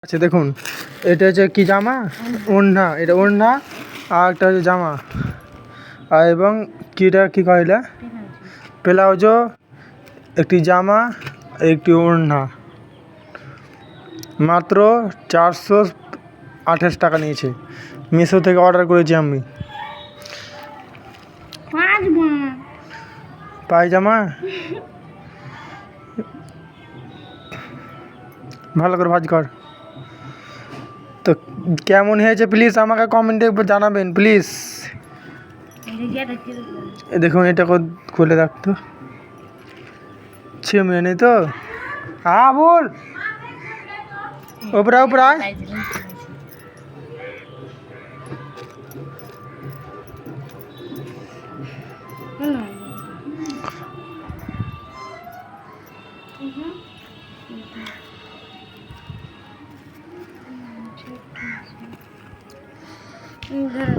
আচ্ছা দেখুন, এটা হচ্ছে কি জামা? ওড়না। এটা ওড়না আর একটা হচ্ছে জামা আর এবং কিটা কি কইলা ব্লাউজও, একটি জামা, একটি ওড়না। মাত্র 428 টাকা নিয়েছে। মিশো থেকে অর্ডার করেছি আমি। পায়জামা ভালো করে ভাঁজ কর। তো কেমন হয়েছে প্লিজ আমাকে কমেন্টে জানাবেন প্লিজ। দেখুন এটা খুলে রাখতো ছিমে নেই তো। হ্যাঁ বল, উপরা উপরা ধরো